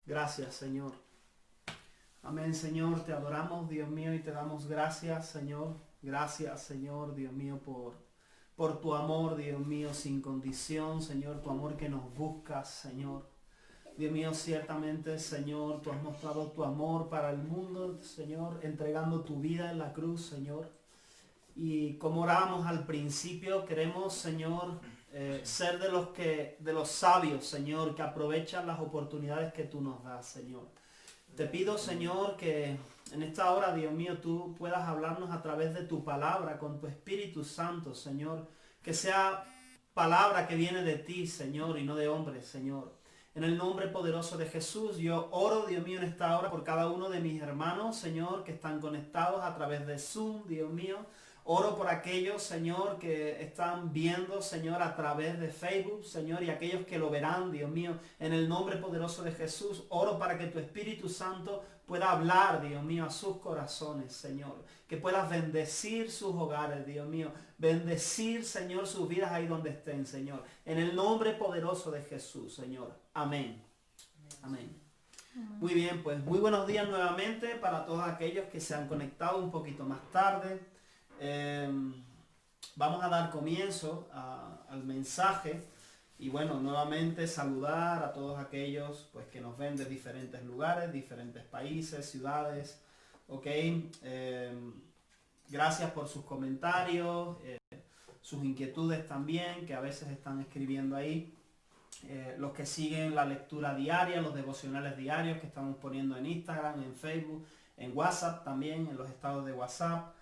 Gracias, Señor. Amén, Señor. Te adoramos, Dios mío, y te damos gracias, Señor. Gracias, Señor, Dios mío, por tu amor, Dios mío, sin condición, Señor, tu amor que nos buscas, Señor. Dios mío, ciertamente, Señor, tú has mostrado tu amor para el mundo, Señor, entregando tu vida en la cruz, Señor. Y como orábamos al principio, queremos, Señor, ser de los sabios, Señor, que aprovechan las oportunidades que tú nos das, Señor. Te pido, Señor, que en esta hora, Dios mío, tú puedas hablarnos a través de tu palabra, con tu Espíritu Santo, Señor. Que sea palabra que viene de ti, Señor, y no de hombres, Señor. En el nombre poderoso de Jesús, yo oro, Dios mío, en esta hora por cada uno de mis hermanos, Señor, que están conectados a través de Zoom, Dios mío. Oro por aquellos, Señor, que están viendo, Señor, a través de Facebook, Señor, y aquellos que lo verán, Dios mío, en el nombre poderoso de Jesús. Oro para que tu Espíritu Santo pueda hablar, Dios mío, a sus corazones, Señor. Que puedas bendecir sus hogares, Dios mío. Bendecir, Señor, sus vidas ahí donde estén, Señor. En el nombre poderoso de Jesús, Señor. Amén. Amén. Muy bien, pues muy buenos días nuevamente para todos aquellos que se han conectado un poquito más tarde. Eh, Vamos a dar comienzo al mensaje y bueno, nuevamente saludar a todos aquellos pues que nos ven de diferentes lugares, diferentes países, ciudades, ok. Gracias por sus comentarios, sus inquietudes también que a veces están escribiendo ahí. Los que siguen la lectura diaria, los devocionales diarios que estamos poniendo en Instagram, en Facebook, en WhatsApp también, en los estados de WhatsApp.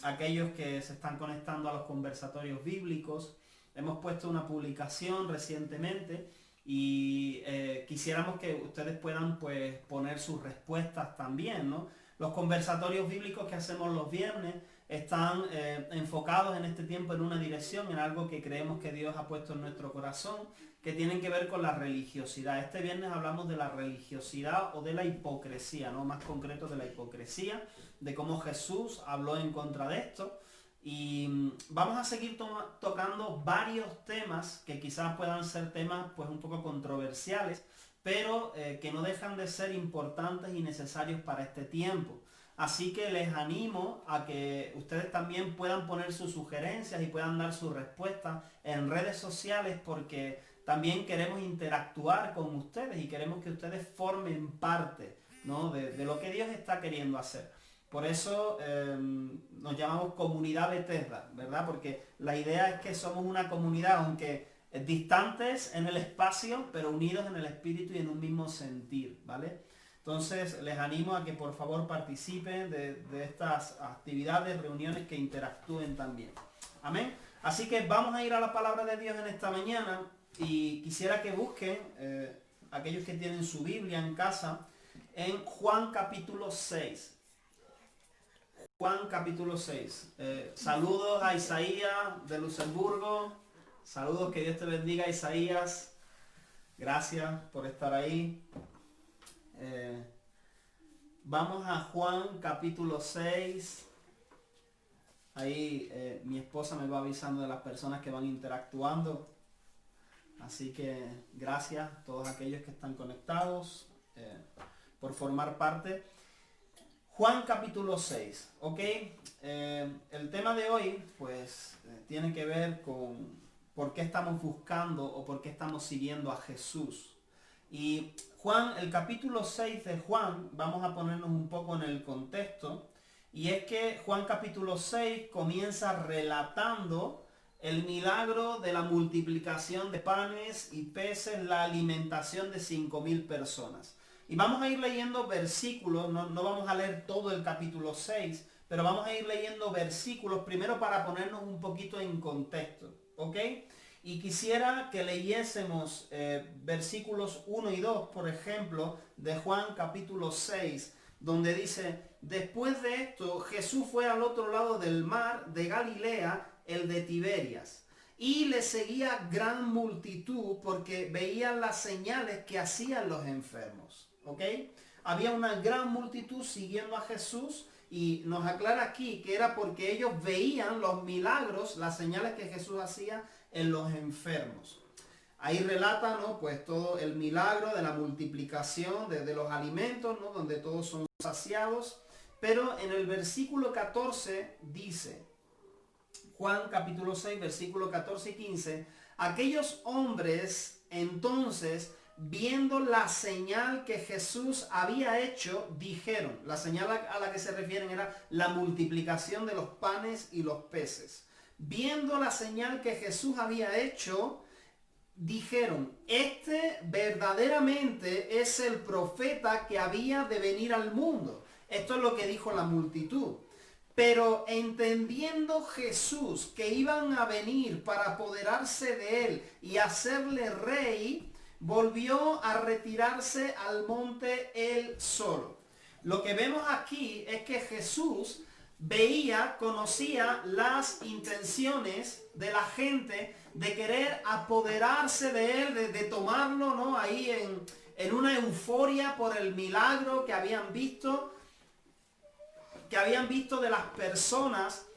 Aquellos que se están conectando a los conversatorios bíblicos. Hemos puesto una publicación recientemente y quisiéramos que ustedes puedan pues poner sus respuestas también, ¿no? Los conversatorios bíblicos que hacemos los viernes están enfocados en este tiempo en una dirección, en algo que creemos que Dios ha puesto en nuestro corazón, que tienen que ver con la religiosidad. Este viernes hablamos de la religiosidad o de la hipocresía, ¿no? Más concreto de la hipocresía, de cómo Jesús habló en contra de esto. Y vamos a seguir tocando varios temas que quizás puedan ser temas pues un poco controversiales, pero que no dejan de ser importantes y necesarios para este tiempo. Así que les animo a que ustedes también puedan poner sus sugerencias y puedan dar sus respuestas en redes sociales, porque también queremos interactuar con ustedes y queremos que ustedes formen parte, ¿no? de lo que Dios está queriendo hacer. Por eso nos llamamos comunidad Bethesda, ¿verdad? Porque la idea es que somos una comunidad, aunque distantes en el espacio, pero unidos en el espíritu y en un mismo sentir, ¿vale? Entonces les animo a que por favor participen de estas actividades, reuniones, que interactúen también. Amén. Así que vamos a ir a la palabra de Dios en esta mañana y quisiera que busquen, aquellos que tienen su Biblia en casa, en Juan capítulo 6. Juan capítulo 6. Saludos a Isaías de Luxemburgo. Saludos, que Dios te bendiga, Isaías. Gracias por estar ahí. Vamos a Juan capítulo 6. Ahí mi esposa me va avisando de las personas que van interactuando. Así que gracias a todos aquellos que están conectados por formar parte. Juan capítulo 6, ¿ok? El tema de hoy pues tiene que ver con por qué estamos buscando o por qué estamos siguiendo a Jesús. Y Juan, el capítulo 6 de Juan, vamos a ponernos un poco en el contexto, y es que Juan capítulo 6 comienza relatando el milagro de la multiplicación de panes y peces, la alimentación de 5.000 personas. Y vamos a ir leyendo versículos, no vamos a leer todo el capítulo 6, pero vamos a ir leyendo versículos primero para ponernos un poquito en contexto, ¿ok? Y quisiera que leyésemos versículos 1 y 2, por ejemplo, de Juan capítulo 6, donde dice: después de esto, Jesús fue al otro lado del mar de Galilea, el de Tiberias, y le seguía gran multitud porque veían las señales que hacían los enfermos. ¿Ok? Había una gran multitud siguiendo a Jesús, y nos aclara aquí que era porque ellos veían los milagros, las señales que Jesús hacía en los enfermos. Ahí relata, ¿no?, pues todo el milagro de la multiplicación de los alimentos, ¿no?, donde todos son saciados. Pero en el versículo 14 dice, Juan capítulo 6, versículo 14 y 15, aquellos hombres entonces, viendo la señal que Jesús había hecho, dijeron, la señal a la que se refieren era la multiplicación de los panes y los peces. Viendo la señal que Jesús había hecho, dijeron, este verdaderamente es el profeta que había de venir al mundo. Esto es lo que dijo la multitud. Pero entendiendo Jesús que iban a venir para apoderarse de él y hacerle rey, volvió a retirarse al monte él solo. Lo que vemos aquí es que Jesús veía, conocía las intenciones de la gente de querer apoderarse de él, de tomarlo, ¿no?, ahí en una euforia por el milagro que habían visto de las personas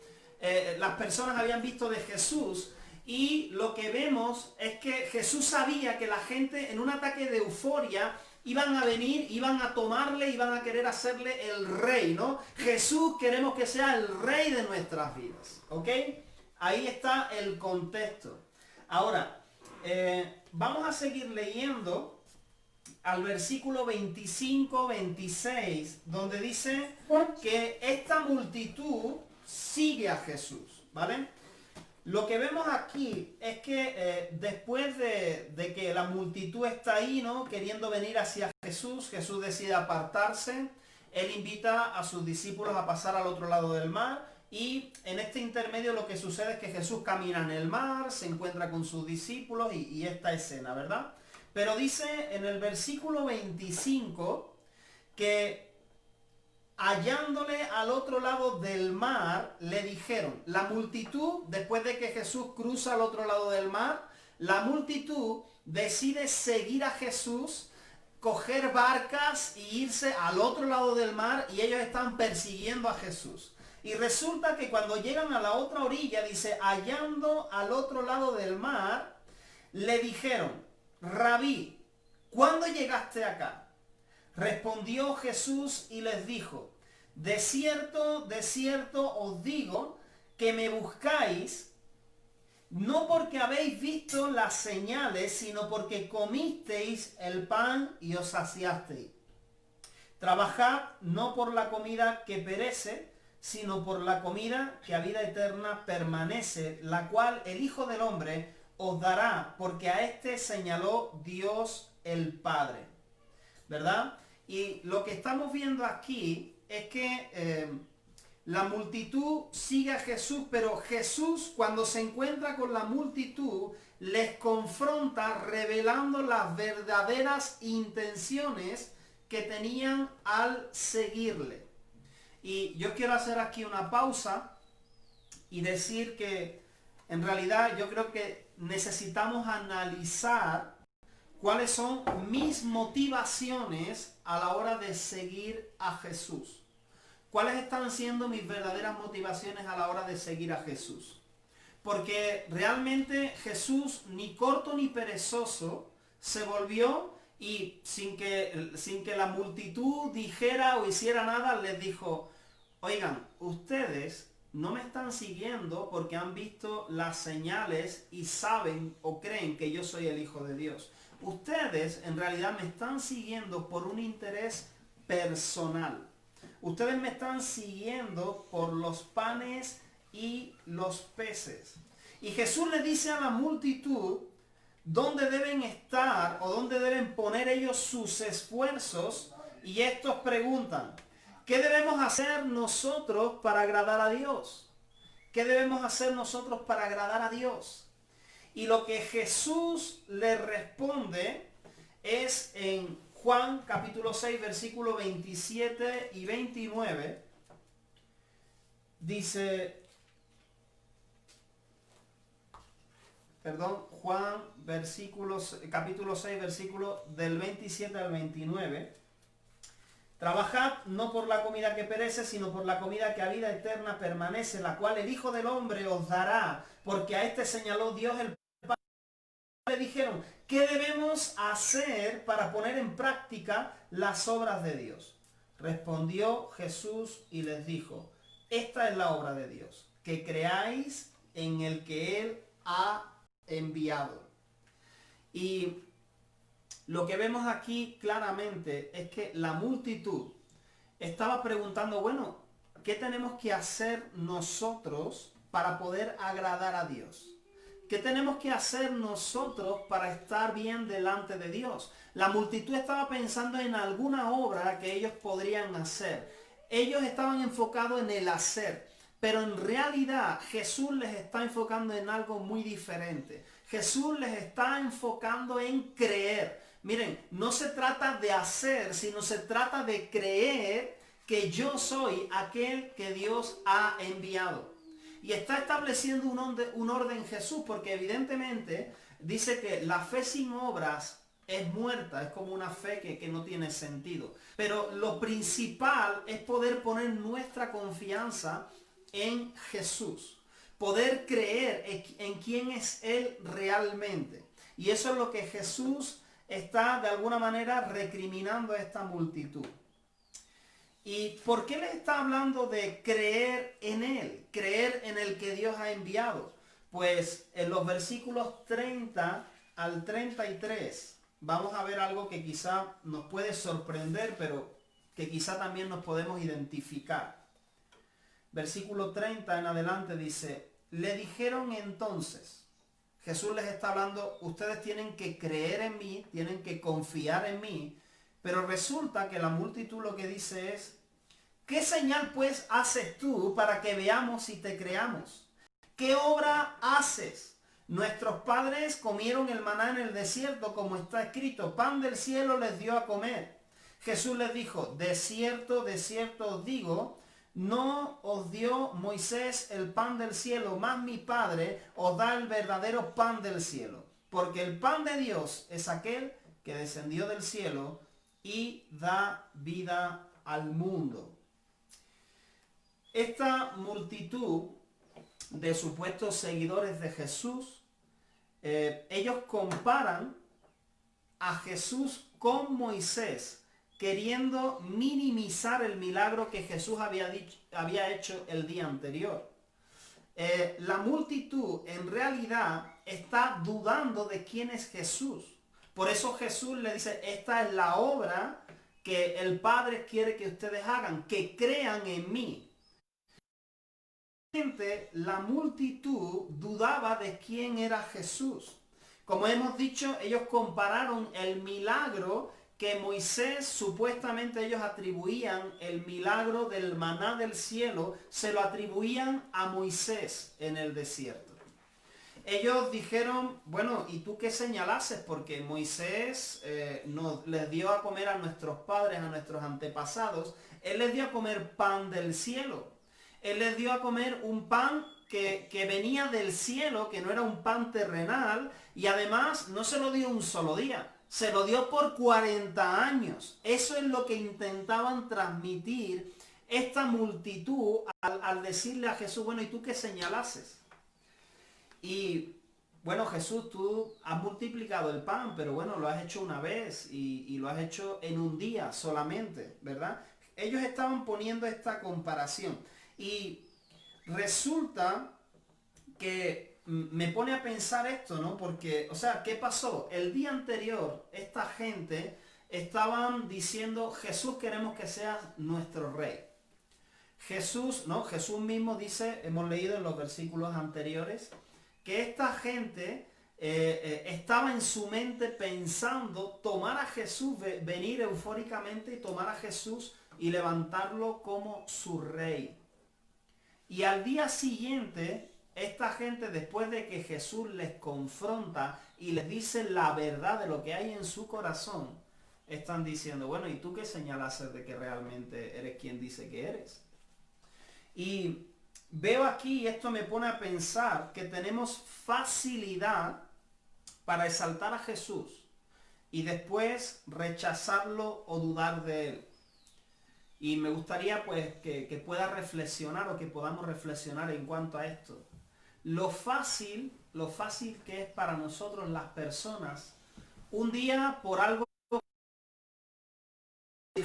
habían visto de Jesús. Y lo que vemos es que Jesús sabía que la gente en un ataque de euforia iban a venir, iban a tomarle, iban a querer hacerle el rey, ¿no? Jesús queremos que sea el rey de nuestras vidas, ¿ok? Ahí está el contexto. Ahora, vamos a seguir leyendo al versículo 25-26, donde dice que esta multitud sigue a Jesús, ¿vale? Lo que vemos aquí es que después de que la multitud está ahí, ¿no?, queriendo venir hacia Jesús, Jesús decide apartarse, él invita a sus discípulos a pasar al otro lado del mar, y en este intermedio lo que sucede es que Jesús camina en el mar, se encuentra con sus discípulos y esta escena, ¿verdad? Pero dice en el versículo 25 que hallándole al otro lado del mar, le dijeron, la multitud, después de que Jesús cruza al otro lado del mar, la multitud decide seguir a Jesús, coger barcas e irse al otro lado del mar, y ellos están persiguiendo a Jesús. Y resulta que cuando llegan a la otra orilla, dice, hallando al otro lado del mar, le dijeron, Rabí, ¿cuándo llegaste acá? Respondió Jesús y les dijo, de cierto os digo que me buscáis, no porque habéis visto las señales, sino porque comisteis el pan y os saciasteis. Trabajad no por la comida que perece, sino por la comida que a vida eterna permanece, la cual el Hijo del Hombre os dará, porque a este señaló Dios el Padre. ¿Verdad? Y lo que estamos viendo aquí es que la multitud sigue a Jesús, pero Jesús, cuando se encuentra con la multitud, les confronta revelando las verdaderas intenciones que tenían al seguirle. Y yo quiero hacer aquí una pausa y decir que en realidad yo creo que necesitamos analizar cuáles son mis motivaciones a la hora de seguir a Jesús. ¿Cuáles están siendo mis verdaderas motivaciones a la hora de seguir a Jesús? Porque realmente Jesús, ni corto ni perezoso, se volvió y sin que la multitud dijera o hiciera nada, les dijo, oigan, ustedes no me están siguiendo porque han visto las señales y saben o creen que yo soy el Hijo de Dios. Ustedes en realidad me están siguiendo por un interés personal. Ustedes me están siguiendo por los panes y los peces. Y Jesús le dice a la multitud dónde deben estar o dónde deben poner ellos sus esfuerzos, y estos preguntan, ¿qué debemos hacer nosotros para agradar a Dios? ¿Qué debemos hacer nosotros para agradar a Dios? Y lo que Jesús le responde es en Juan capítulo 6, versículos 27 y 29. Dice, Juan capítulo 6, versículos del 27 al 29. Trabajad no por la comida que perece, sino por la comida que a vida eterna permanece, la cual el Hijo del Hombre os dará, porque a este señaló Dios el Padre. Le dijeron, ¿qué debemos hacer para poner en práctica las obras de Dios? Respondió Jesús y les dijo, esta es la obra de Dios, que creáis en el que Él ha enviado. Y lo que vemos aquí claramente es que la multitud estaba preguntando, bueno, ¿qué tenemos que hacer nosotros para poder agradar a Dios? ¿Qué tenemos que hacer nosotros para estar bien delante de Dios? La multitud estaba pensando en alguna obra que ellos podrían hacer. Ellos estaban enfocados en el hacer, pero en realidad Jesús les está enfocando en algo muy diferente. Jesús les está enfocando en creer. Miren, no se trata de hacer, sino se trata de creer que yo soy aquel que Dios ha enviado. Y está estableciendo un orden Jesús, porque evidentemente dice que la fe sin obras es muerta, es como una fe que no tiene sentido. Pero lo principal es poder poner nuestra confianza en Jesús, poder creer en quién es Él realmente. Y eso es lo que Jesús está de alguna manera recriminando a esta multitud. ¿Y por qué les está hablando de creer en Él? Creer en el que Dios ha enviado. Pues en los versículos 30 al 33 vamos a ver algo que quizá nos puede sorprender, pero que quizá también nos podemos identificar. Versículo 30 en adelante dice, le dijeron entonces, Jesús les está hablando, ustedes tienen que creer en mí, tienen que confiar en mí, pero resulta que la multitud lo que dice es, ¿qué señal pues haces tú para que veamos y te creamos? ¿Qué obra haces? Nuestros padres comieron el maná en el desierto, como está escrito, pan del cielo les dio a comer. Jesús les dijo, de cierto os digo, no os dio Moisés el pan del cielo, mas mi Padre os da el verdadero pan del cielo. Porque el pan de Dios es aquel que descendió del cielo y da vida al mundo. Esta multitud de supuestos seguidores de Jesús, ellos comparan a Jesús con Moisés, queriendo minimizar el milagro que Jesús había hecho el día anterior. La multitud en realidad está dudando de quién es Jesús. Por eso Jesús le dice, esta es la obra que el Padre quiere que ustedes hagan, que crean en mí. La multitud dudaba de quién era Jesús. Como hemos dicho, ellos compararon el milagro que Moisés, supuestamente ellos atribuían el milagro del maná del cielo, se lo atribuían a Moisés en el desierto. Ellos dijeron, bueno, ¿y tú qué señalases? Porque Moisés les dio a comer a nuestros padres, a nuestros antepasados. Él les dio a comer pan del cielo. Él les dio a comer un pan que venía del cielo, que no era un pan terrenal, y además no se lo dio un solo día, se lo dio por 40 años. Eso es lo que intentaban transmitir esta multitud al decirle a Jesús, bueno, ¿y tú qué señalases? Y bueno, Jesús, tú has multiplicado el pan, pero bueno, lo has hecho una vez y lo has hecho en un día solamente, ¿verdad? Ellos estaban poniendo esta comparación. Y resulta que me pone a pensar esto, ¿no? Porque, o sea, ¿qué pasó? El día anterior, esta gente estaban diciendo, Jesús, queremos que seas nuestro rey. Jesús, ¿no? Jesús mismo dice, hemos leído en los versículos anteriores, que esta gente estaba en su mente pensando tomar a Jesús, venir eufóricamente y tomar a Jesús y levantarlo como su rey. Y al día siguiente, esta gente, después de que Jesús les confronta y les dice la verdad de lo que hay en su corazón, están diciendo, bueno, ¿y tú qué señalas de que realmente eres quien dice que eres? Y veo aquí, y esto me pone a pensar, que tenemos facilidad para exaltar a Jesús y después rechazarlo o dudar de él. Y me gustaría pues que pueda reflexionar o que podamos reflexionar en cuanto a esto. Lo fácil que es para nosotros las personas un día por algo,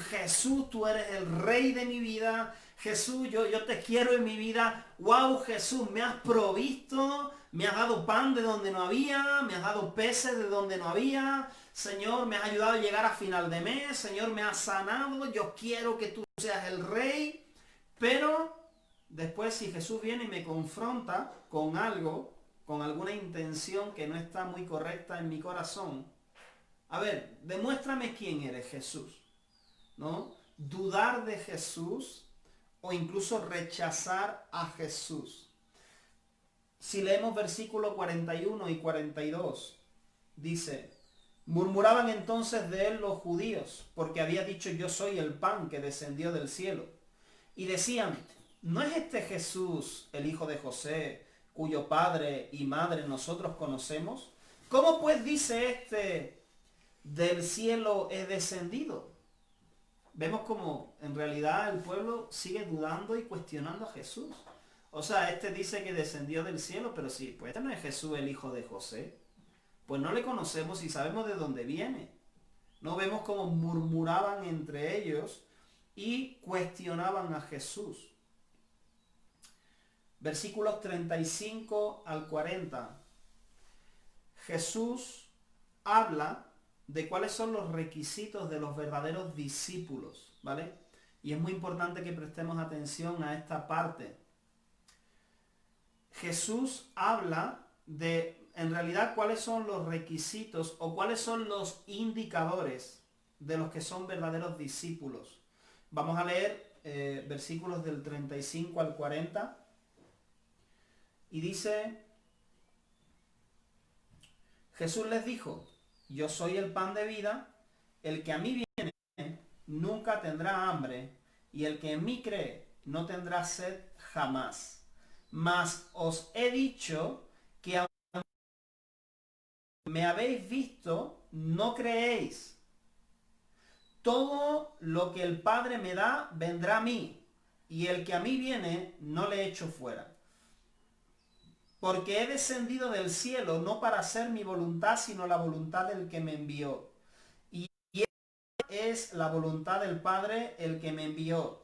Jesús, tú eres el rey de mi vida, Jesús, yo te quiero en mi vida, wow, Jesús, me has provisto, me has dado pan de donde no había, me has dado peces de donde no había, Señor, me has ayudado a llegar a final de mes, Señor, me has sanado, yo quiero que tú seas el rey, pero después si Jesús viene y me confronta con algo, con alguna intención que no está muy correcta en mi corazón, a ver, demuéstrame quién eres, Jesús, ¿no? Dudar de Jesús o incluso rechazar a Jesús. Si leemos versículos 41 y 42, dice, murmuraban entonces de él los judíos, porque había dicho yo soy el pan que descendió del cielo. Y decían, ¿no es este Jesús el hijo de José, cuyo padre y madre nosotros conocemos? ¿Cómo pues dice este, del cielo he descendido? Vemos como en realidad el pueblo sigue dudando y cuestionando a Jesús. O sea, este dice que descendió del cielo, pero sí, pues este no es Jesús el hijo de José. Pues no le conocemos y sabemos de dónde viene. No vemos cómo murmuraban entre ellos y cuestionaban a Jesús. Versículos 35 al 40. Jesús habla de cuáles son los requisitos de los verdaderos discípulos, ¿vale? Y es muy importante que prestemos atención a esta parte. Jesús habla de, en realidad, cuáles son los requisitos o cuáles son los indicadores de los que son verdaderos discípulos. Vamos a leer versículos del 35 al 40. Y dice, Jesús les dijo, yo soy el pan de vida, el que a mí viene nunca tendrá hambre, y el que en mí cree no tendrá sed jamás. Mas os he dicho que aunque me habéis visto, no creéis. Todo lo que el Padre me da vendrá a mí, y el que a mí viene no le echo fuera. Porque he descendido del cielo no para hacer mi voluntad, sino la voluntad del que me envió. Y es la voluntad del Padre el que me envió.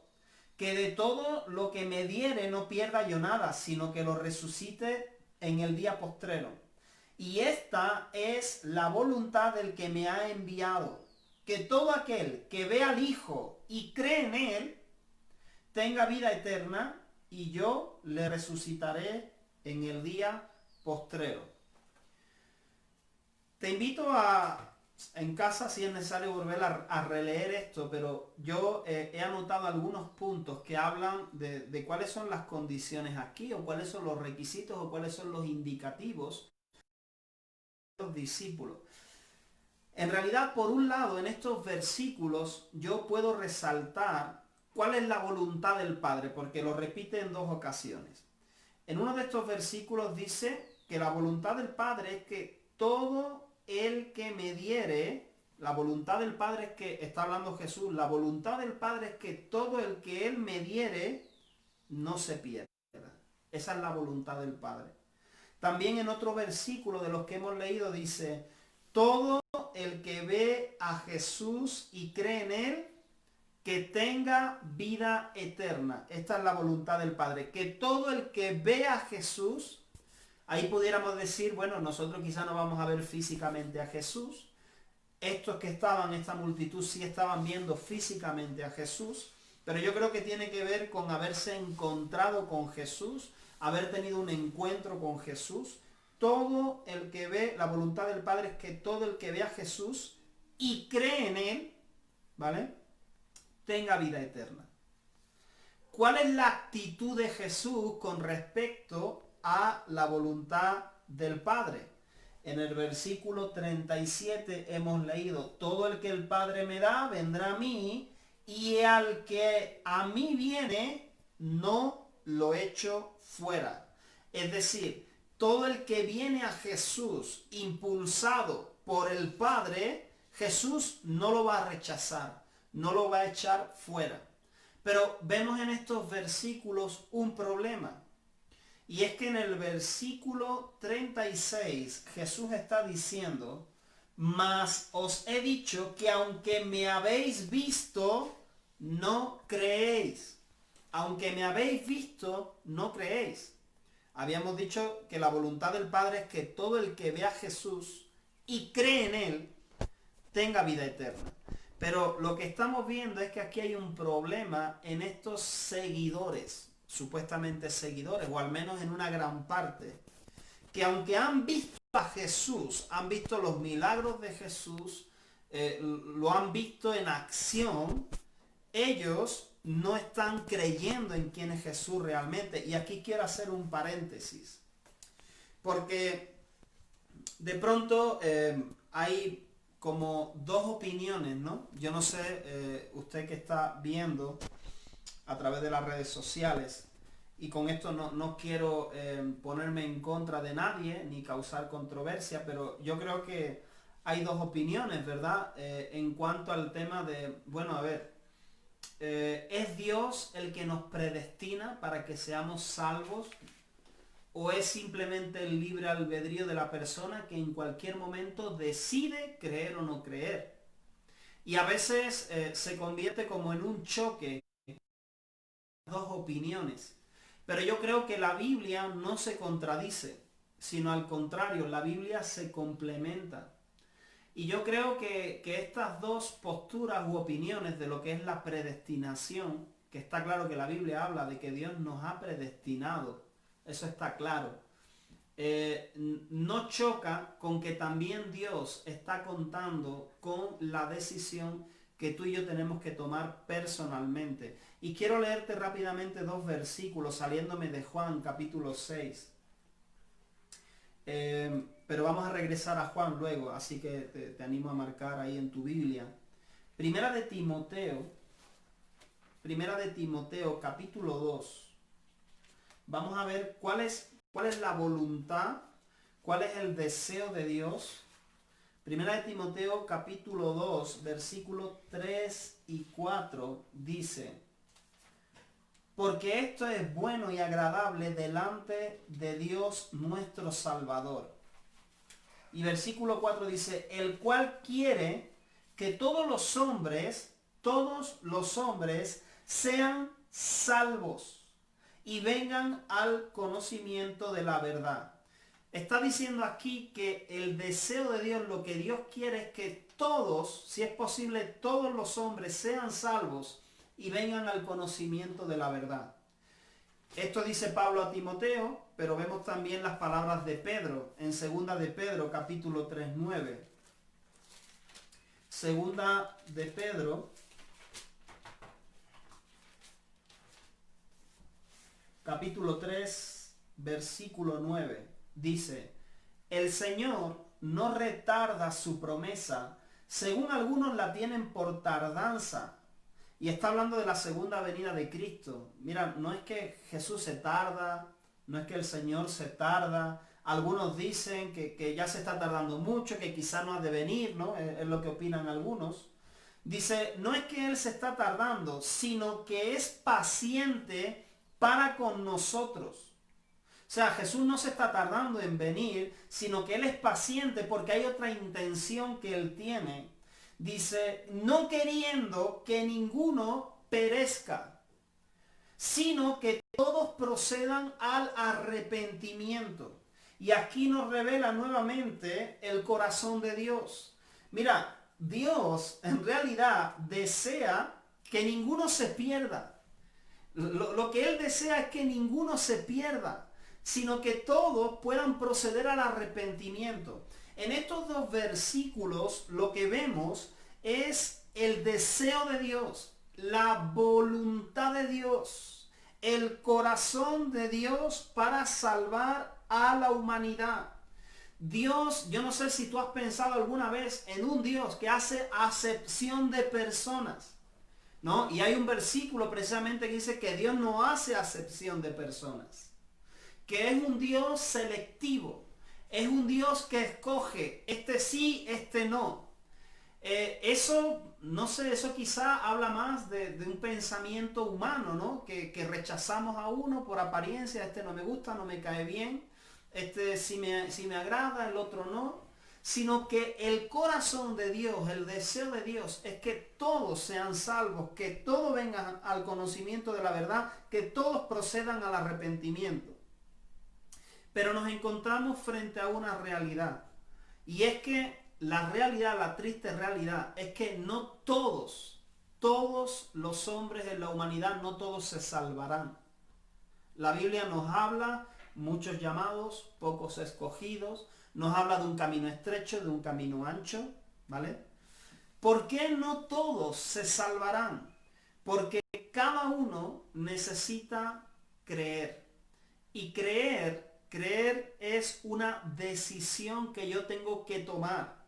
Que de todo lo que me diere no pierda yo nada, sino que lo resucite en el día postrero. Y esta es la voluntad del que me ha enviado. Que todo aquel que ve al Hijo y cree en Él, tenga vida eterna, y yo le resucitaré en el día postrero. Te invito a, en casa, si es necesario volver a releer esto, pero yo he anotado algunos puntos que hablan de cuáles son las condiciones aquí, o cuáles son los requisitos, o cuáles son los indicativos de los discípulos. En realidad, por un lado, en estos versículos yo puedo resaltar cuál es la voluntad del Padre, porque lo repite en dos ocasiones. En uno de estos versículos dice que la voluntad del Padre es que todo el que me diere, la voluntad del Padre es que, está hablando Jesús, la voluntad del Padre es que todo el que Él me diere no se pierda. Esa es la voluntad del Padre. También en otro versículo de los que hemos leído dice, todo el que ve a Jesús y cree en Él, que tenga vida eterna. Esta es la voluntad del Padre. Que todo el que ve a Jesús, ahí pudiéramos decir, bueno, nosotros quizá no vamos a ver físicamente a Jesús. Estos que estaban, esta multitud sí estaban viendo físicamente a Jesús, pero yo creo que tiene que ver con haberse encontrado con Jesús, haber tenido un encuentro con Jesús. Todo el que ve, la voluntad del Padre es que todo el que ve a Jesús y cree en Él, ¿vale?, tenga vida eterna. ¿Cuál es la actitud de Jesús con respecto a la voluntad del Padre? En el versículo 37 hemos leído, todo el que el Padre me da vendrá a mí, y al que a mí viene no lo echo fuera. Es decir, todo el que viene a Jesús impulsado por el Padre, Jesús no lo va a rechazar, no lo va a echar fuera. Pero vemos en estos versículos un problema. Y es que en el versículo 36 Jesús está diciendo, Mas os he dicho que aunque me habéis visto, no creéis. Aunque me habéis visto, no creéis. Habíamos dicho que la voluntad del Padre es que todo el que ve a Jesús y cree en Él, tenga vida eterna. Pero lo que estamos viendo es que aquí hay un problema en estos seguidores, supuestamente seguidores, o al menos en una gran parte, que aunque han visto a Jesús, han visto los milagros de Jesús, lo han visto en acción, ellos no están creyendo en quién es Jesús realmente. Y aquí quiero hacer un paréntesis, porque de pronto hay como dos opiniones, ¿no? Yo no sé, usted que está viendo a través de las redes sociales, y con esto no quiero ponerme en contra de nadie ni causar controversia, pero yo creo que hay dos opiniones, ¿verdad? En cuanto al tema de, bueno, a ver, ¿es Dios el que nos predestina para que seamos salvos? ¿O es simplemente el libre albedrío de la persona que en cualquier momento decide creer o no creer? Y a veces se convierte como en un choque, dos opiniones. Pero yo creo que la Biblia no se contradice, sino al contrario, la Biblia se complementa. Y yo creo que estas dos posturas u opiniones de lo que es la predestinación, que está claro que la Biblia habla de que Dios nos ha predestinado, eso está claro, no choca con que también Dios está contando con la decisión que tú y yo tenemos que tomar personalmente. Y quiero leerte rápidamente dos versículos saliéndome de Juan capítulo 6. Pero vamos a regresar a Juan luego, así que te animo a marcar ahí en tu Biblia. Primera de Timoteo capítulo 2. Vamos a ver cuál es la voluntad, cuál es el deseo de Dios. Primera de Timoteo capítulo 2, versículos 3 y 4 dice: porque esto es bueno y agradable delante de Dios nuestro Salvador. Y versículo 4 dice: el cual quiere que todos los hombres sean salvos y vengan al conocimiento de la verdad. Está diciendo aquí que el deseo de Dios, lo que Dios quiere es que todos, si es posible, todos los hombres sean salvos y vengan al conocimiento de la verdad. Esto dice Pablo a Timoteo, pero vemos también las palabras de Pedro en segunda de Pedro capítulo 3:9. Segunda de Pedro capítulo 3 versículo 9 dice: el Señor no retarda su promesa, según algunos la tienen por tardanza. Y está hablando de la segunda venida de Cristo. Mira, no es que Jesús se tarda, no es que el Señor se tarda. Algunos dicen que ya se está tardando mucho, que quizá no ha de venir, ¿no? Es lo que opinan algunos. Dice, no es que Él se está tardando, sino que es paciente para con nosotros. O sea, Jesús no se está tardando en venir, sino que Él es paciente porque hay otra intención que Él tiene. Dice, no queriendo que ninguno perezca, sino que todos procedan al arrepentimiento. Y aquí nos revela nuevamente el corazón de Dios. Mira, Dios en realidad desea que ninguno se pierda. Lo que Él desea es que ninguno se pierda, sino que todos puedan proceder al arrepentimiento. En estos dos versículos lo que vemos es el deseo de Dios, la voluntad de Dios, el corazón de Dios para salvar a la humanidad. Dios, yo no sé si tú has pensado alguna vez en un Dios que hace acepción de personas, ¿no? Y hay un versículo precisamente que dice que Dios no hace acepción de personas, que es un Dios selectivo. Es un Dios que escoge, este sí, este no. Eso, no sé, eso quizá habla más de un pensamiento humano, ¿no? Que rechazamos a uno por apariencia, este no me gusta, no me cae bien, este sí me agrada, el otro no. sino que el corazón de Dios, el deseo de Dios es que todos sean salvos, que todos vengan al conocimiento de la verdad, que todos procedan al arrepentimiento. Pero nos encontramos frente a una realidad, y es que la realidad, la triste realidad, es que no todos los hombres en la humanidad, no todos se salvarán. La Biblia nos habla, muchos llamados, pocos escogidos, nos habla de un camino estrecho, de un camino ancho, ¿vale? ¿Por qué no todos se salvarán? Porque cada uno necesita creer. Y creer es una decisión que yo tengo que tomar.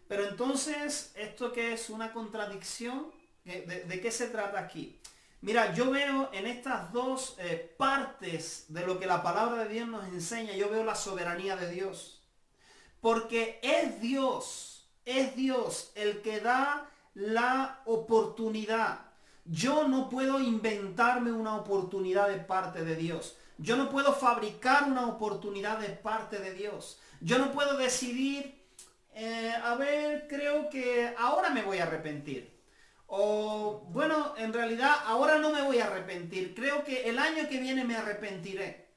Pero entonces, ¿esto qué es? ¿Una contradicción? ¿De qué se trata aquí? Mira, yo veo en estas dos partes de lo que la palabra de Dios nos enseña, yo veo la soberanía de Dios. Porque es Dios el que da la oportunidad. Yo no puedo inventarme una oportunidad de parte de Dios. Yo no puedo fabricar una oportunidad de parte de Dios. Yo no puedo decidir, creo que ahora me voy a arrepentir. O, bueno, en realidad ahora no me voy a arrepentir. Creo que el año que viene me arrepentiré.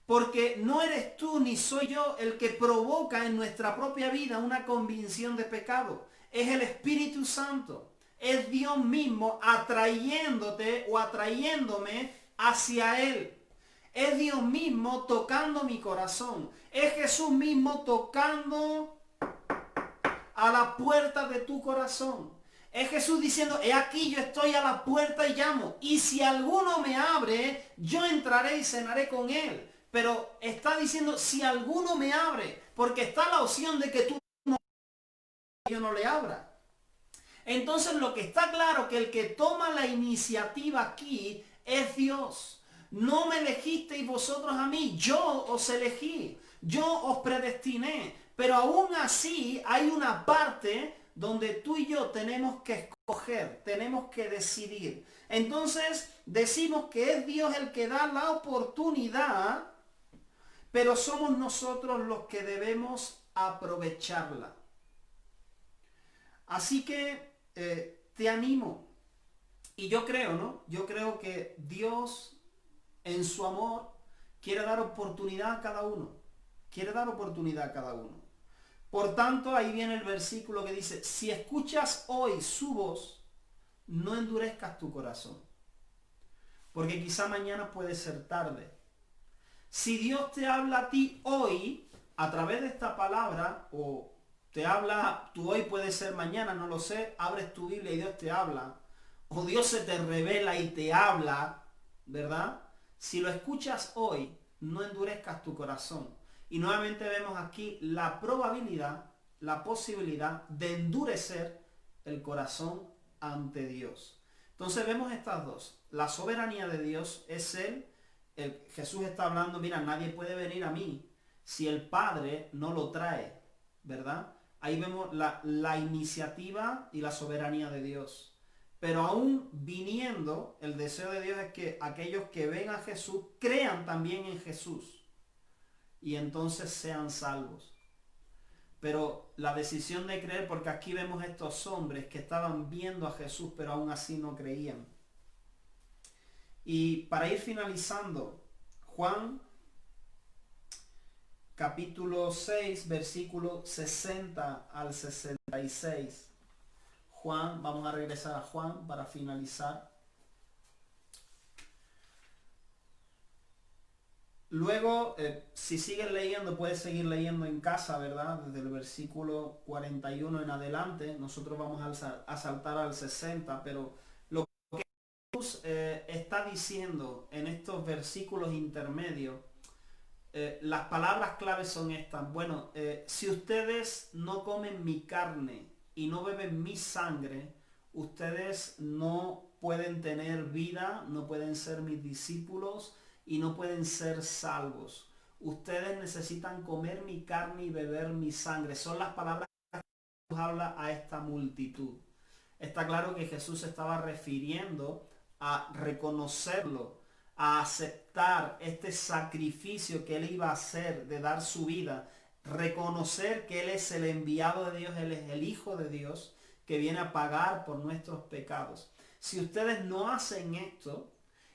Porque no eres tú ni soy yo el que provoca en nuestra propia vida una convicción de pecado. Es el Espíritu Santo. Es Dios mismo atrayéndote o atrayéndome hacia Él. Es Dios mismo tocando mi corazón. Es Jesús mismo tocando a la puerta de tu corazón. Es Jesús diciendo, he aquí yo estoy a la puerta y llamo. Y si alguno me abre, yo entraré y cenaré con él. Pero está diciendo, si alguno me abre, porque está la opción de que tú no, yo no le abra. Entonces lo que está claro que el que toma la iniciativa aquí es Dios. No me elegisteis vosotros a mí, yo os elegí, yo os predestiné. Pero aún así hay una parte donde tú y yo tenemos que escoger, tenemos que decidir. Entonces decimos que es Dios el que da la oportunidad, pero somos nosotros los que debemos aprovecharla. Así que te animo. Y yo creo, ¿no? Yo creo que Dios en su amor quiere dar oportunidad a cada uno. Quiere dar oportunidad a cada uno. Por tanto, ahí viene el versículo que dice, si escuchas hoy su voz, no endurezcas tu corazón. Porque quizá mañana puede ser tarde. Si Dios te habla a ti hoy, a través de esta palabra, o te habla, tú hoy puede ser mañana, no lo sé, abres tu Biblia y Dios te habla, o Dios se te revela y te habla, ¿verdad? Si lo escuchas hoy, no endurezcas tu corazón. Y nuevamente vemos aquí la probabilidad, la posibilidad de endurecer el corazón ante Dios. Entonces vemos estas dos. La soberanía de Dios es Jesús está hablando, mira, nadie puede venir a mí si el Padre no lo trae, ¿verdad? Ahí vemos la iniciativa y la soberanía de Dios. Pero aún viniendo, el deseo de Dios es que aquellos que ven a Jesús crean también en Jesús y entonces sean salvos. Pero la decisión de creer, porque aquí vemos estos hombres que estaban viendo a Jesús, pero aún así no creían. Y para ir finalizando, Juan capítulo 6, versículo 60 al 66. Juan, vamos a regresar a Juan para finalizar. Luego, si sigues leyendo, puedes seguir leyendo en casa, ¿verdad? Desde el versículo 41 en adelante. Nosotros vamos a saltar al 60, pero lo que Jesús está diciendo en estos versículos intermedios, las palabras claves son estas. Bueno, si ustedes no comen mi carne y no beben mi sangre, ustedes no pueden tener vida, no pueden ser mis discípulos y no pueden ser salvos. Ustedes necesitan comer mi carne y beber mi sangre. Son las palabras que Jesús habla a esta multitud. Está claro que Jesús se estaba refiriendo a reconocerlo, a aceptar este sacrificio que él iba a hacer de dar su vida, reconocer que Él es el enviado de Dios, Él es el Hijo de Dios, que viene a pagar por nuestros pecados. Si ustedes no hacen esto,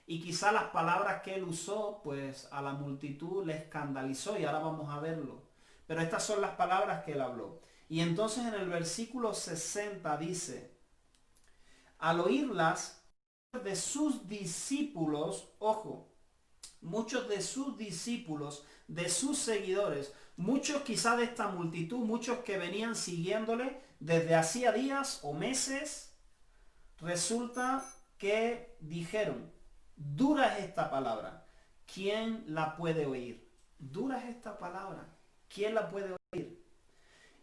y quizá las palabras que Él usó, pues a la multitud le escandalizó, y ahora vamos a verlo. Pero estas son las palabras que Él habló. Y entonces en el versículo 60 dice, al oírlas de sus discípulos, ojo, muchos de sus discípulos, de sus seguidores, muchos quizá de esta multitud, muchos que venían siguiéndole desde hacía días o meses, resulta que dijeron, dura es esta palabra, ¿quién la puede oír? Dura es esta palabra, ¿quién la puede oír?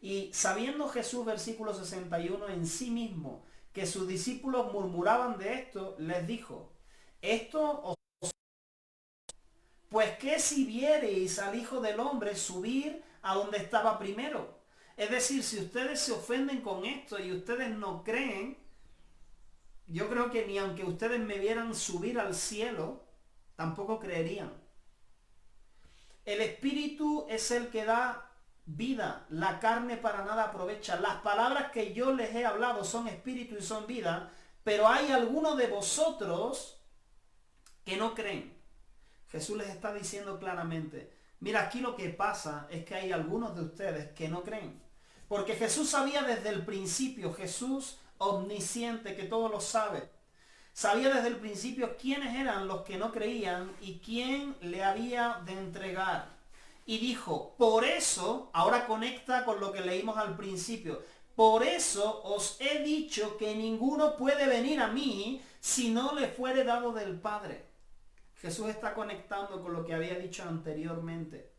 Y sabiendo Jesús, versículo 61, en sí mismo, que sus discípulos murmuraban de esto, les dijo, esto os... Pues que si viereis al Hijo del Hombre subir a donde estaba primero. Es decir, si ustedes se ofenden con esto y ustedes no creen, yo creo que ni aunque ustedes me vieran subir al cielo, tampoco creerían. El Espíritu es el que da vida, la carne para nada aprovecha. Las palabras que yo les he hablado son espíritu y son vida, pero hay algunos de vosotros que no creen. Jesús les está diciendo claramente, mira, aquí lo que pasa es que hay algunos de ustedes que no creen. Porque Jesús sabía desde el principio, Jesús omnisciente, que todo lo sabe, sabía desde el principio quiénes eran los que no creían y quién le había de entregar. Y dijo, por eso, ahora conecta con lo que leímos al principio, por eso os he dicho que ninguno puede venir a mí si no le fuere dado del Padre. Jesús está conectando con lo que había dicho anteriormente.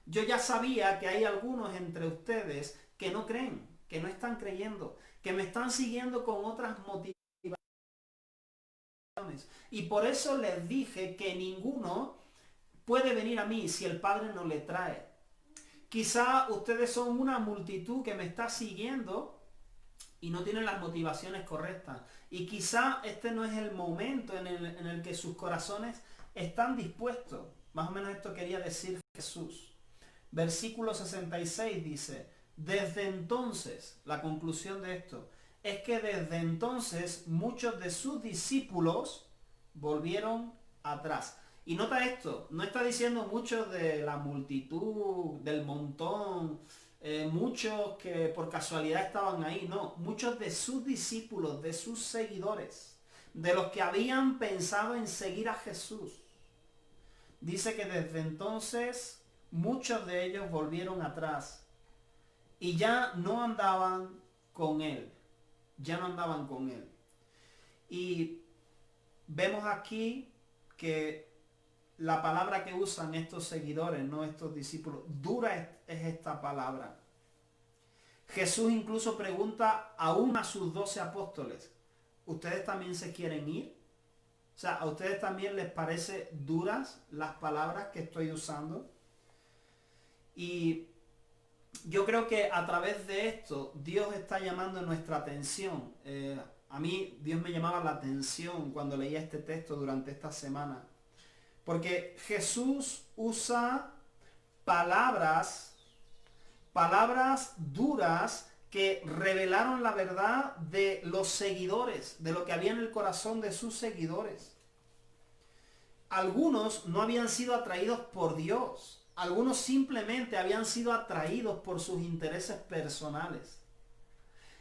Yo ya sabía que hay algunos entre ustedes que no creen, que no están creyendo, que me están siguiendo con otras motivaciones. Y por eso les dije que ninguno puede venir a mí si el Padre no le trae. Quizá ustedes son una multitud que me está siguiendo y no tienen las motivaciones correctas. Y quizá este no es el momento en el que sus corazones están dispuestos. Más o menos esto quería decir Jesús. Versículo 66 dice, desde entonces, la conclusión de esto, es que desde entonces muchos de sus discípulos volvieron atrás. Y nota esto, no está diciendo muchos de la multitud, del montón, muchos que por casualidad estaban ahí, no, muchos de sus discípulos, de sus seguidores, de los que habían pensado en seguir a Jesús. Dice que desde entonces muchos de ellos volvieron atrás y ya no andaban con él, ya no andaban con él. Y vemos aquí que la palabra que usan estos seguidores, no estos discípulos, dura es esta palabra. Jesús incluso pregunta aún a sus 12 apóstoles, ¿ustedes también se quieren ir? O sea, ¿a ustedes también les parece duras las palabras que estoy usando? Y yo creo que a través de esto Dios está llamando nuestra atención. A mí Dios me llamaba la atención cuando leía este texto durante esta semana. Porque Jesús usa palabras duras que revelaron la verdad de los seguidores, de lo que había en el corazón de sus seguidores. Algunos no habían sido atraídos por Dios. Algunos simplemente habían sido atraídos por sus intereses personales.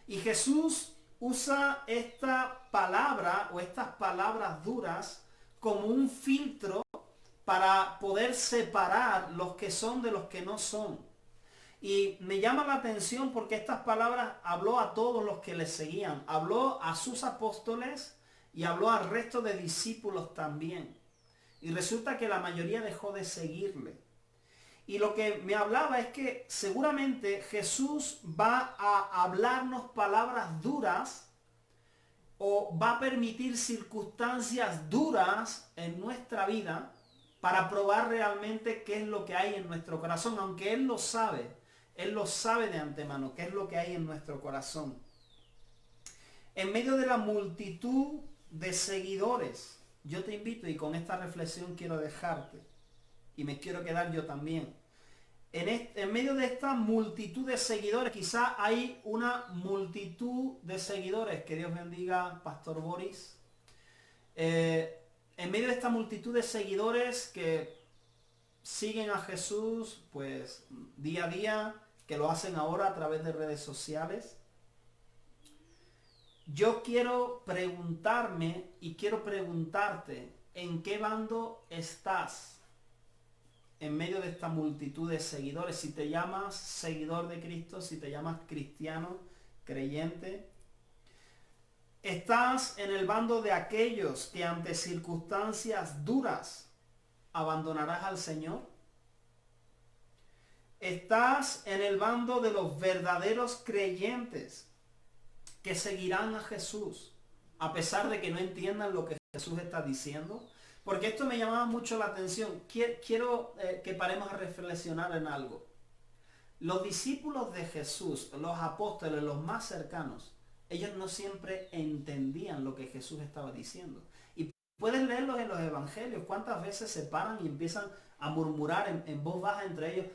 Y Jesús usa esta palabra o estas palabras duras como un filtro para poder separar los que son de los que no son. Y me llama la atención porque estas palabras habló a todos los que le seguían. Habló a sus apóstoles y habló al resto de discípulos también. Y resulta que la mayoría dejó de seguirle. Y lo que me hablaba es que seguramente Jesús va a hablarnos palabras duras o va a permitir circunstancias duras en nuestra vida para probar realmente qué es lo que hay en nuestro corazón, aunque Él lo sabe de antemano, qué es lo que hay en nuestro corazón. En medio de la multitud de seguidores, yo te invito, y con esta reflexión quiero dejarte, y me quiero quedar yo también. en medio de esta multitud de seguidores, quizá hay una multitud de seguidores, que Dios bendiga, Pastor Boris, en medio de esta multitud de seguidores que siguen a Jesús, pues día a día, que lo hacen ahora a través de redes sociales. Yo quiero preguntarme y quiero preguntarte, ¿en qué bando estás en medio de esta multitud de seguidores? Si te llamas seguidor de Cristo, si te llamas cristiano, creyente, ¿estás en el bando de aquellos que ante circunstancias duras abandonarás al Señor? ¿Estás en el bando de los verdaderos creyentes que seguirán a Jesús a pesar de que no entiendan lo que Jesús está diciendo? Porque esto me llamaba mucho la atención. Quiero que paremos a reflexionar en algo. Los discípulos de Jesús, los apóstoles, los más cercanos, ellos no siempre entendían lo que Jesús estaba diciendo. Y puedes leerlos en los evangelios, cuántas veces se paran y empiezan a murmurar en voz baja entre ellos,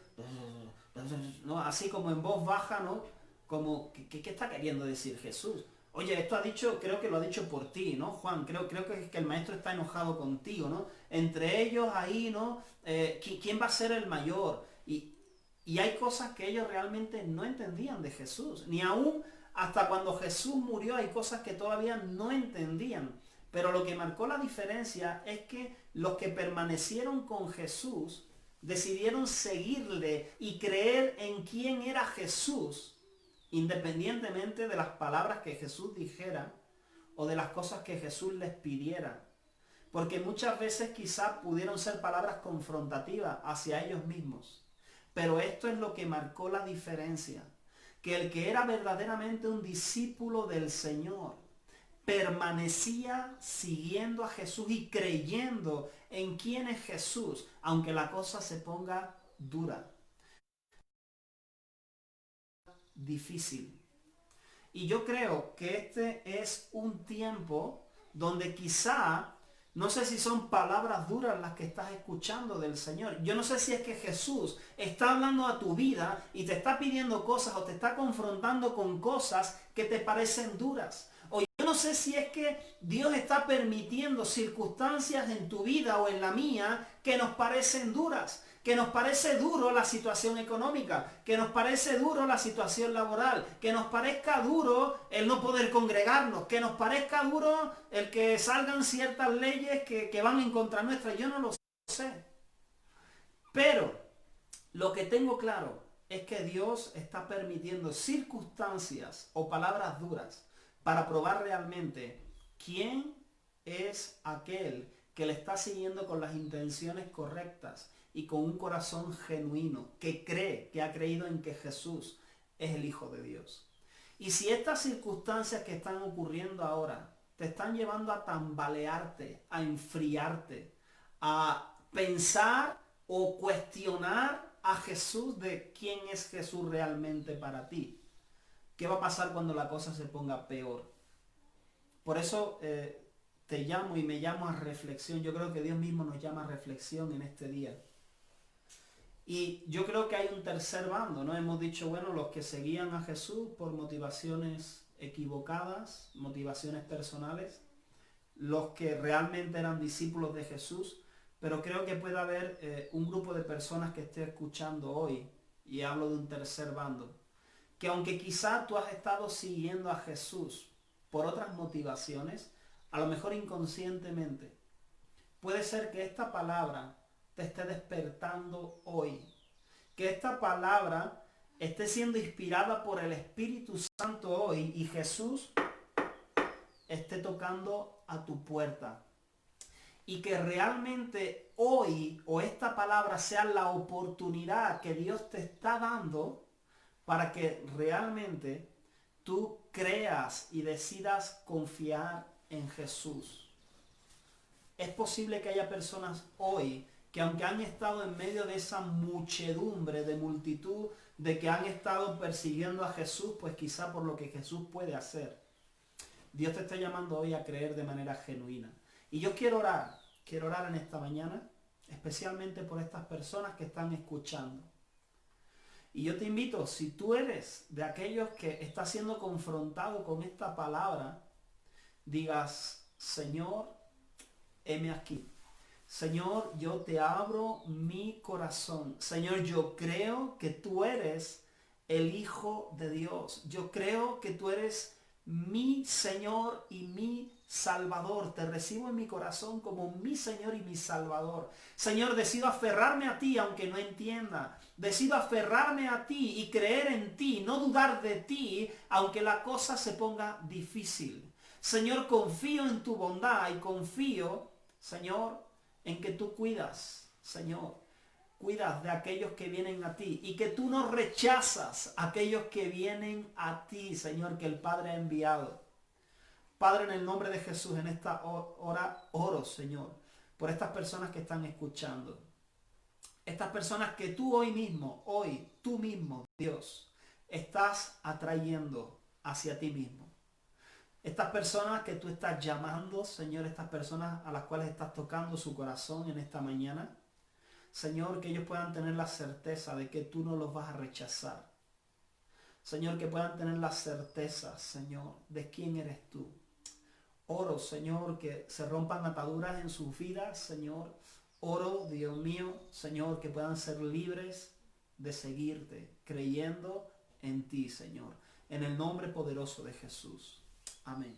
¿no? Así como en voz baja, ¿no? Como, ¿qué está queriendo decir Jesús? Oye, esto ha dicho, creo que lo ha dicho por ti, ¿no, Juan? Creo que el maestro está enojado contigo, ¿no? Entre ellos ahí, ¿no? ¿Quién va a ser el mayor? Y hay cosas que ellos realmente no entendían de Jesús. Ni aún hasta cuando Jesús murió hay cosas que todavía no entendían. Pero lo que marcó la diferencia es que los que permanecieron con Jesús decidieron seguirle y creer en quién era Jesús, independientemente de las palabras que Jesús dijera o de las cosas que Jesús les pidiera. Porque muchas veces quizás pudieron ser palabras confrontativas hacia ellos mismos. Pero esto es lo que marcó la diferencia. Que el que era verdaderamente un discípulo del Señor permanecía siguiendo a Jesús y creyendo en quién es Jesús, aunque la cosa se ponga dura, difícil. Y yo creo que este es un tiempo donde quizá, no sé si son palabras duras las que estás escuchando del Señor. Yo no sé si es que Jesús está hablando a tu vida y te está pidiendo cosas o te está confrontando con cosas que te parecen duras. O yo no sé si es que Dios está permitiendo circunstancias en tu vida o en la mía que nos parecen duras. Que nos parece duro la situación económica, que nos parece duro la situación laboral, que nos parezca duro el no poder congregarnos, que nos parezca duro el que salgan ciertas leyes que van en contra nuestra. Yo no lo sé. Pero lo que tengo claro es que Dios está permitiendo circunstancias o palabras duras para probar realmente quién es aquel que le está siguiendo con las intenciones correctas y con un corazón genuino, que cree, que ha creído en que Jesús es el Hijo de Dios. Y si estas circunstancias que están ocurriendo ahora te están llevando a tambalearte, a enfriarte, a pensar o cuestionar a Jesús de quién es Jesús realmente para ti, ¿qué va a pasar cuando la cosa se ponga peor? Por eso te llamo y me llamo a reflexión. Yo creo que Dios mismo nos llama a reflexión en este día. Y yo creo que hay un tercer bando, ¿no? Hemos dicho, bueno, los que seguían a Jesús por motivaciones equivocadas, motivaciones personales, los que realmente eran discípulos de Jesús, pero creo que puede haber un grupo de personas que esté escuchando hoy, y hablo de un tercer bando, que aunque quizá tú has estado siguiendo a Jesús por otras motivaciones, a lo mejor inconscientemente, puede ser que esta palabra te esté despertando hoy. Que esta palabra esté siendo inspirada por el Espíritu Santo hoy y Jesús esté tocando a tu puerta. Y que realmente hoy o esta palabra sea la oportunidad que Dios te está dando para que realmente tú creas y decidas confiar en Jesús. Es posible que haya personas hoy que aunque han estado en medio de esa muchedumbre, de multitud, de que han estado persiguiendo a Jesús, pues quizá por lo que Jesús puede hacer, Dios te está llamando hoy a creer de manera genuina. Y yo quiero orar en esta mañana, especialmente por estas personas que están escuchando. Y yo te invito, si tú eres de aquellos que está siendo confrontado con esta palabra, digas, Señor, heme aquí. Señor, yo te abro mi corazón. Señor, yo creo que tú eres el Hijo de Dios. Yo creo que tú eres mi Señor y mi Salvador. Te recibo en mi corazón como mi Señor y mi Salvador. Señor, decido aferrarme a ti aunque no entienda. Decido aferrarme a ti y creer en ti, no dudar de ti aunque la cosa se ponga difícil. Señor, confío en tu bondad y confío, Señor, en que tú cuidas, Señor. Cuidas de aquellos que vienen a ti y que tú no rechazas a aquellos que vienen a ti, Señor, que el Padre ha enviado. Padre, en el nombre de Jesús, en esta hora oro, Señor, por estas personas que están escuchando. Estas personas que tú hoy mismo, tú mismo, Dios, estás atrayendo hacia ti mismo. Estas personas que tú estás llamando, Señor, estas personas a las cuales estás tocando su corazón en esta mañana, Señor, que ellos puedan tener la certeza de que tú no los vas a rechazar. Señor, que puedan tener la certeza, Señor, de quién eres tú. Oro, Señor, que se rompan ataduras en sus vidas, Señor. Oro, Dios mío, Señor, que puedan ser libres de seguirte, creyendo en ti, Señor. En el nombre poderoso de Jesús. Amén.